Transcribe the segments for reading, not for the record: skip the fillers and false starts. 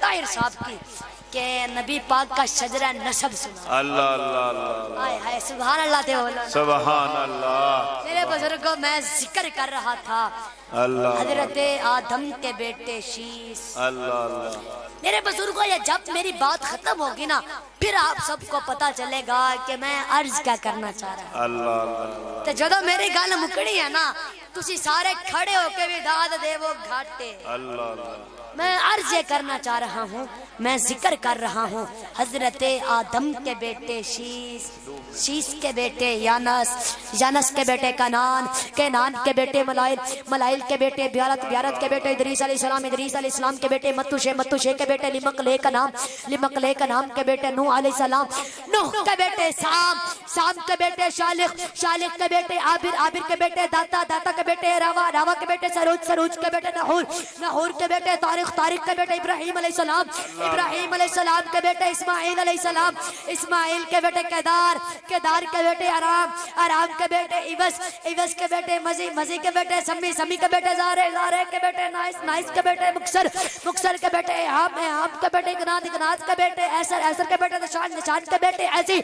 ताहिर साहब की के नबी पाक का शजरा नसब सुना। अल्लाह अल्लाह अल्लाह, हाय हाय सुभान अल्लाह थे बोला। सुभान अल्लाह। मेरे बुजुर्गों मैं जिक्र कर रहा था अल्लाह हजरत आदम के बेटे शीश। अल्लाह अल्लाह। मेरे बुजुर्गों ये जब मेरी बात खत्म होगी ना फिर आप सबको पता चलेगा कि मैं अर्ज क्या करना चाह रहा हूं। अल्लाह अल्लाह। तो जदों मेरी गल मुकड़ी है ना तुसी सारे खड़े होके भी दाद देवो घाटे। अल्लाह अल्लाह। मैं अर्ज ये करना चाह रहा हूँ, मैं जिक्र कर रहा हूँ हजरत आदम के बेटे शीश, शीश के बेटे यानस, यानस के बेटे कनान, केनान के बेटे मलाइल, मलाइल के बेटे ब्यारत, ब्यारत के बेटे इदरीस अलैहिस्सलाम, इदरीस अलैहिस्सलाम के बेटे मत्तुशे, मत्तुशे के बेटे लिमकले का नाम, लिमकले का नाम के बेटे नूह अलैहिस्सलाम, नूह के बेटे साम, साम के बेटे शालिक, शालिक के बेटे आबिर, आबिर के बेटे दाता, दाता के बेटे रावा, रावा के बेटे सरूज, सरूज के बेटे नहूर, नहूर के बेटे तारिक, तारिक के बेटे इब्राहिम अलैहिस्सलाम, इब्राहिम अलैहिस्सलाम के बेटे इस्माइल अलैहिस्सलाम, इस्माइल के बेटे केदार, केदार के बेटे आराम, आराम के बेटे इवस, इवस के बेटे मजी, मजी के बेटे समी, समी के बेटे जारे, जारे के बेटे नाइस, नाइस के बेटे मुक्सर, मुक्सर के बेटे इहाम, इहाम के बेटे इकनाद, इकनाद के बेटे ऐसर, ऐसर के बेटे निशान, निशान के बेटे ऐसी,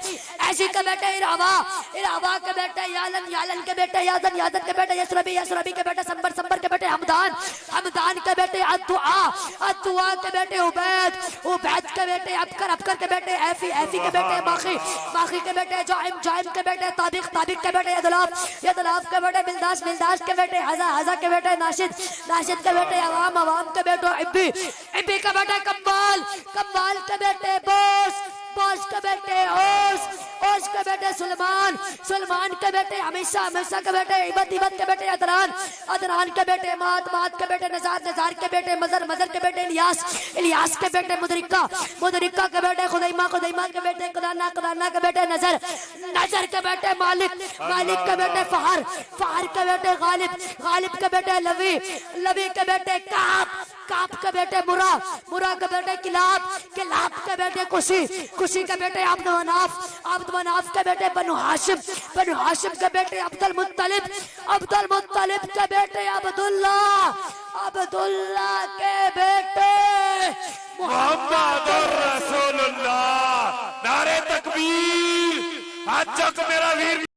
ऐसी के बेटे इरावा, इरावा के बेटे यालन, यालन के बेटे यादन, यादन के बेटे यसरबी, यसरबी के बेटे संबर, संबर के बेटे हमदान, हमदान के बेटे अद्दुआ, अद्दुआ के बेटे उबैद, उबैद के बेटे अबकर, अबकर के बेटे ऐफी, ऐफी के बेटे बाखी, बाखी के बेटे जाइम, जाइम के बेटे ताबिक, ताबिक के बेटे यदलाफ, यदलाफ के बेटे बिलदास, बिलदास के बेटे हजा, हजा के बेटे नाशिद, नाशिद के बेटे अवाम, अवाम के बेटे इब्बी, इब्बी के बेटे कम्बाल, कम्बाल के बेटे बोस, बोस के बेटे ओस, ओस के बेटे सुलेमान, सुलेमान के बेटे हमेशा, हमेशा के बेटे इबत, इबत के बेटे अदरान, अदरान के बेटे मात, मात के बेटे नजार, नजार के बेटे मजर, मजर के बेटे इलियास, इलियास के बेटे मुदरिका, मुदरिका के बेटे खुदैमा, खुदैमा के बेटे कुदाना, कुदाना के बेटे नजर, नजर के बेटे मालिक, मालिक के बेटे फहर, फहर के बेटे गालिब, गालिब के बेटे लवी, लवी के बेटे काप, काप के बेटे मुरा, मुरा के बेटे किलाब, किलाब के बेटे कुशी, कुशी के बेटे अब्द मनाफ, अब्द मनाफ के बेटे बनु हाशिम, बनु हाशिम के बेटे अब्दुल मुत्तलिब, अब्दुल मुत्तलिब के बेटे अब्दुल्ला, अब्दुल्ला के बेटे मोहम्मदुर रसूलुल्लाह। नारे तकबीर। आज तक मेरा वीर